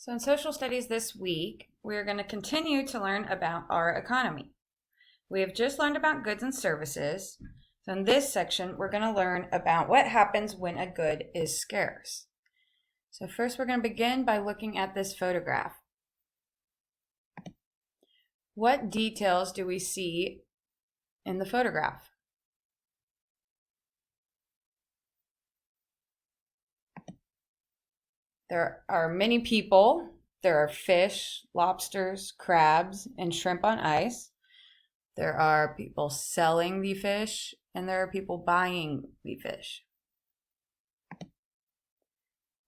So in social studies this week, we're going to continue to learn about our economy. We have just learned about goods and services. So in this section, we're going to learn about what happens when a good is scarce. So first, we're going to begin by looking at this photograph. What details do we see in the photograph? There are many people. There are fish, lobsters, crabs, and shrimp on ice. There are people selling the fish, and there are people buying the fish.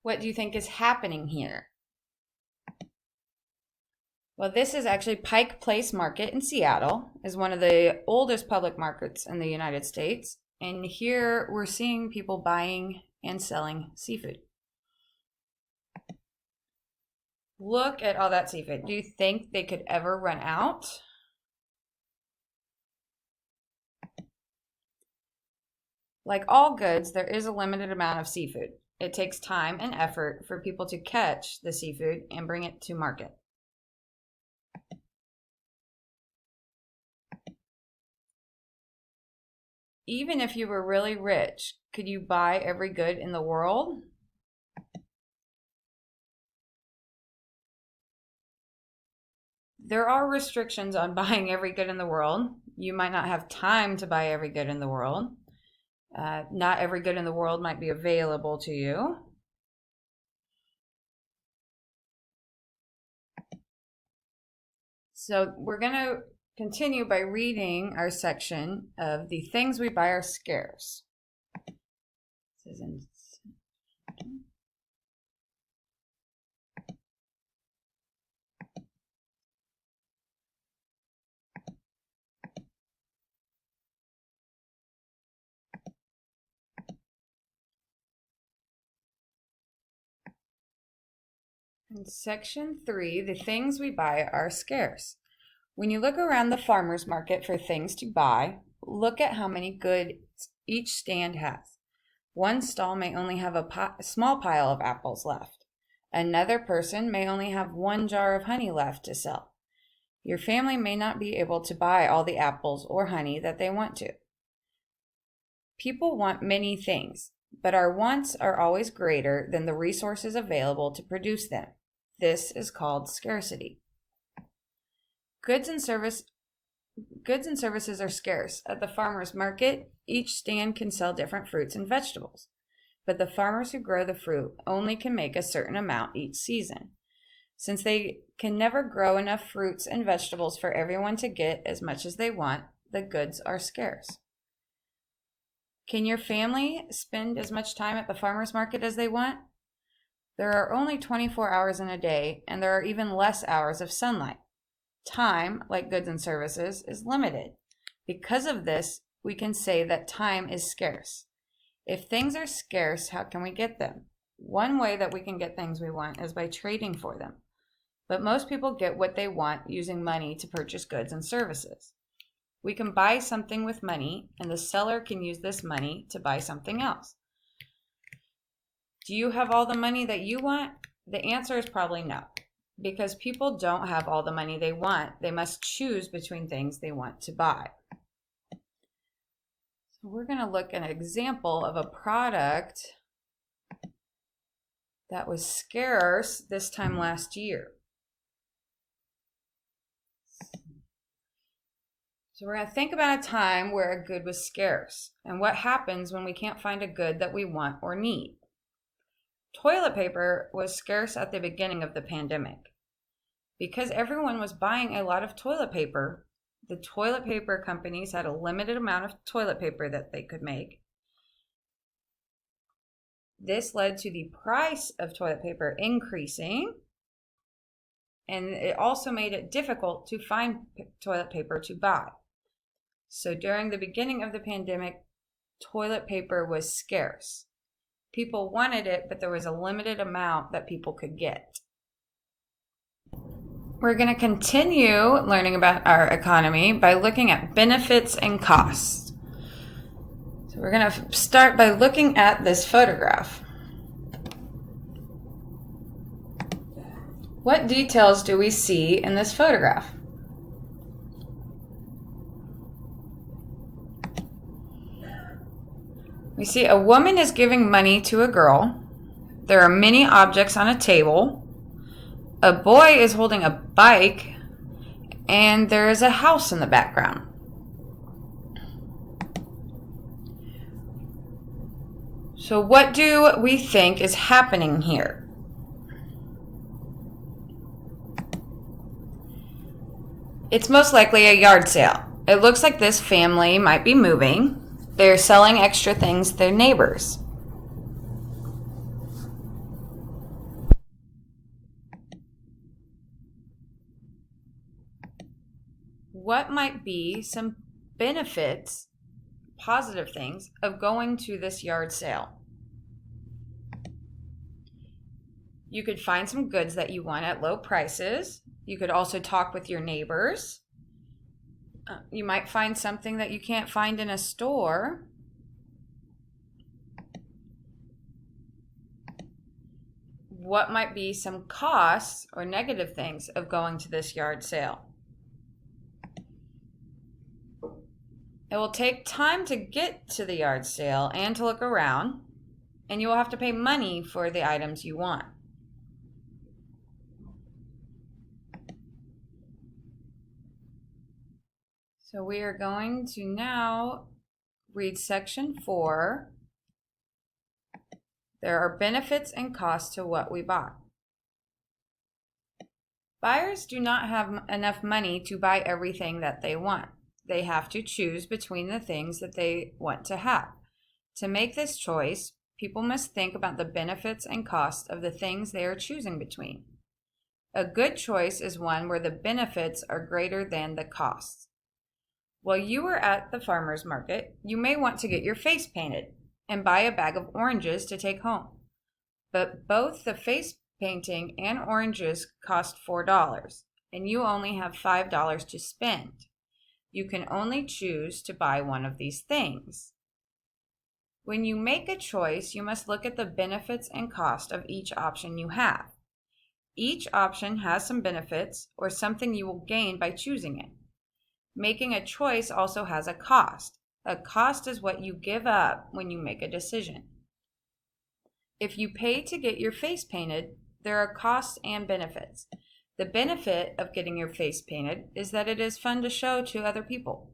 What do you think is happening here? Well, this is actually Pike Place Market in Seattle. It's one of the oldest public markets in the United States. And here we're seeing people buying and selling seafood. Look at all that seafood. Do you think they could ever run out? Like all goods, there is a limited amount of seafood. It takes time and effort for people to catch the seafood and bring it to market. Even if you were really rich, could you buy every good in the world? There are restrictions on buying every good in the world. You might not have time to buy every good in the world. Not every good in the world might be available to you. So we're going to continue by reading our section of the things we buy are scarce. This is in In section 3, the things we buy are scarce. When you look around the farmer's market for things to buy, look at how many goods each stand has. One stall may only have a small pile of apples left. Another person may only have one jar of honey left to sell. Your family may not be able to buy all the apples or honey that they want to. People want many things, but our wants are always greater than the resources available to produce them. This is called scarcity. Goods and services are scarce. At the farmer's market, each stand can sell different fruits and vegetables, but the farmers who grow the fruit only can make a certain amount each season. Since they can never grow enough fruits and vegetables for everyone to get as much as they want, the goods are scarce. Can your family spend as much time at the farmer's market as they want? There are only 24 hours in a day, and there are even less hours of sunlight. Time, like goods and services, is limited. Because of this, we can say that time is scarce. If things are scarce, how can we get them? One way that we can get things we want is by trading for them. But most people get what they want using money to purchase goods and services. We can buy something with money, and the seller can use this money to buy something else. Do you have all the money that you want? The answer is probably no, because people don't have all the money they want. They must choose between things they want to buy. So we're going to look at an example of a product that was scarce this time last year. So we're going to think about a time where a good was scarce and what happens when we can't find a good that we want or need. Toilet paper was scarce at the beginning of the pandemic. Because everyone was buying a lot of toilet paper, the toilet paper companies had a limited amount of toilet paper that they could make. This led to the price of toilet paper increasing, and it also made it difficult to find toilet paper to buy. So during the beginning of the pandemic, toilet paper was scarce. People wanted it, but there was a limited amount that people could get. We're going to continue learning about our economy by looking at benefits and costs. So we're going to start by looking at this photograph. What details do we see in this photograph? We see a woman is giving money to a girl. There are many objects on a table. A boy is holding a bike, and there is a house in the background. So what do we think is happening here? It's most likely a yard sale. It looks like this family might be moving. They're selling extra things to their neighbors. What might be some benefits, positive things, of going to this yard sale? You could find some goods that you want at low prices. You could also talk with your neighbors. You might find something that you can't find in a store. What might be some costs or negative things of going to this yard sale? It will take time to get to the yard sale and to look around, and you will have to pay money for the items you want. So we are going to now read section 4. There are benefits and costs to what we buy. Buyers do not have enough money to buy everything that they want. They have to choose between the things that they want to have. To make this choice, people must think about the benefits and costs of the things they are choosing between. A good choice is one where the benefits are greater than the costs. While you are at the farmer's market, you may want to get your face painted and buy a bag of oranges to take home. But both the face painting and oranges cost $4, and you only have $5 to spend. You can only choose to buy one of these things. When you make a choice, you must look at the benefits and cost of each option you have. Each option has some benefits or something you will gain by choosing it. Making a choice also has a cost. A cost is what you give up when you make a decision. If you pay to get your face painted, there are costs and benefits. The benefit of getting your face painted is that it is fun to show to other people.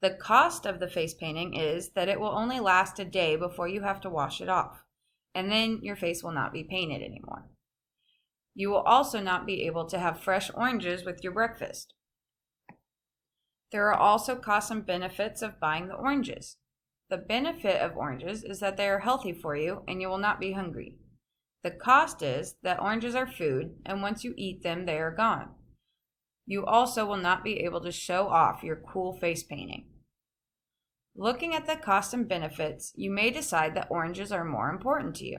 The cost of the face painting is that it will only last a day before you have to wash it off, and then your face will not be painted anymore. You will also not be able to have fresh oranges with your breakfast. There are also costs and benefits of buying the oranges. The benefit of oranges is that they are healthy for you and you will not be hungry. The cost is that oranges are food, and once you eat them, they are gone. You also will not be able to show off your cool face painting. Looking at the costs and benefits, you may decide that oranges are more important to you.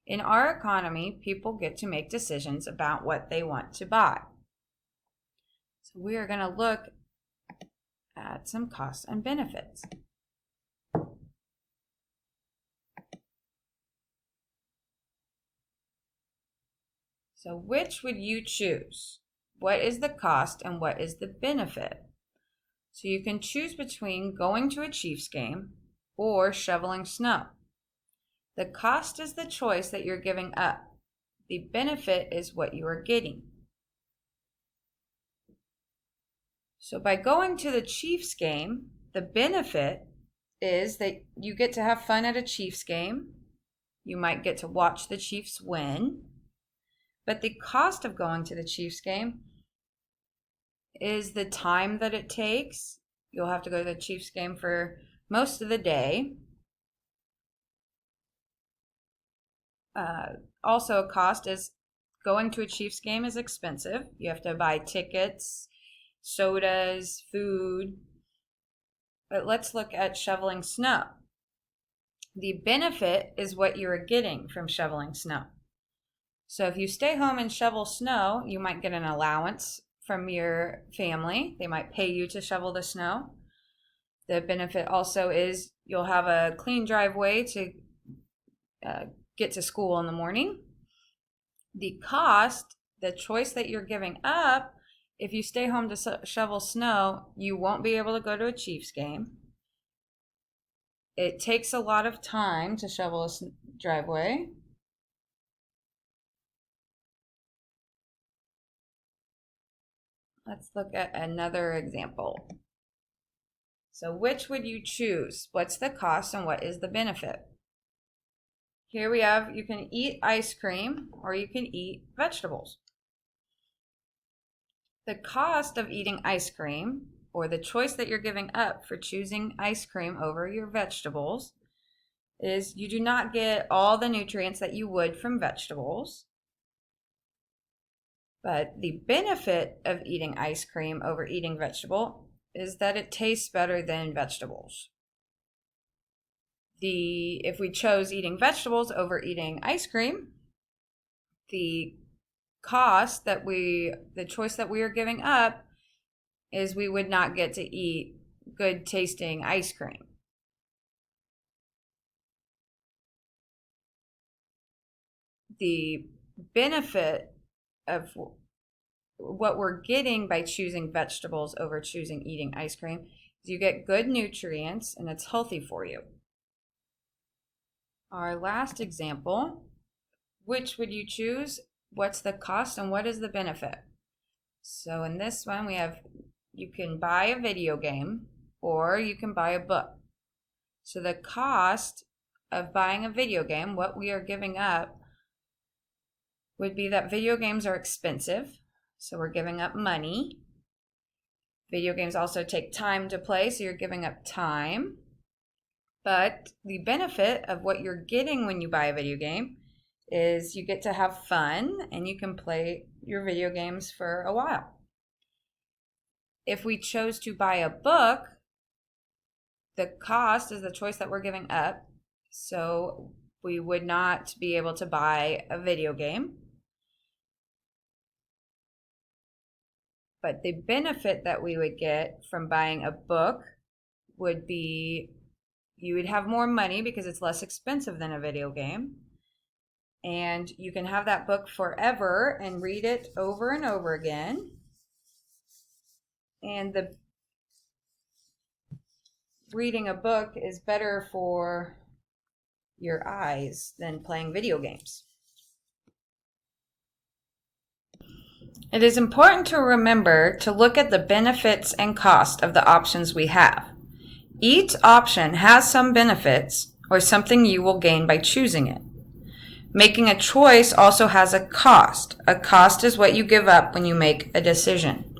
In our economy, people get to make decisions about what they want to buy. So we are going to look at some costs and benefits. So which would you choose? What is the cost and what is the benefit? So you can choose between going to a Chiefs game or shoveling snow. The cost is the choice that you're giving up. The benefit is what you are getting. So by going to the Chiefs game, the benefit is that you get to have fun at a Chiefs game. You might get to watch the Chiefs win. But the cost of going to the Chiefs game is the time that it takes. You'll have to go to the Chiefs game for most of the day. Also, a cost is going to a Chiefs game is expensive. You have to buy tickets, sodas, food. But let's look at shoveling snow. The benefit is what you are getting from shoveling snow. So if you stay home and shovel snow, you might get an allowance from your family. They might pay you to shovel the snow. The benefit also is you'll have a clean driveway to get to school in the morning. The cost the choice that you're giving up, if you stay home to shovel snow, you won't be able to go to a Chiefs game. It takes a lot of time to shovel a driveway. Let's look at another example. So which would you choose? What's the cost and what is the benefit? Here we have, you can eat ice cream or you can eat vegetables. The cost of eating ice cream, or the choice that you're giving up for choosing ice cream over your vegetables, is you do not get all the nutrients that you would from vegetables. But the benefit of eating ice cream over eating vegetable is that it tastes better than vegetables. If we chose eating vegetables over eating ice cream, the choice that we are giving up is we would not get to eat good tasting ice cream. The benefit of what we're getting by choosing vegetables over choosing eating ice cream is you get good nutrients and it's healthy for you. Our last example, which would you choose? What's the cost and what is the benefit? So in this one, we have, you can buy a video game or you can buy a book. So the cost of buying a video game, what we are giving up, would be that video games are expensive. So we're giving up money. Video games also take time to play, so you're giving up time. But the benefit of what you're getting when you buy a video game is you get to have fun and you can play your video games for a while. If we chose to buy a book, the cost is the choice that we're giving up. So we would not be able to buy a video game. But the benefit that we would get from buying a book would be you would have more money because it's less expensive than a video game. And you can have that book forever and read it over and over again. And reading a book is better for your eyes than playing video games. It is important to remember to look at the benefits and cost of the options we have. Each option has some benefits or something you will gain by choosing it. Making a choice also has a cost. A cost is what you give up when you make a decision.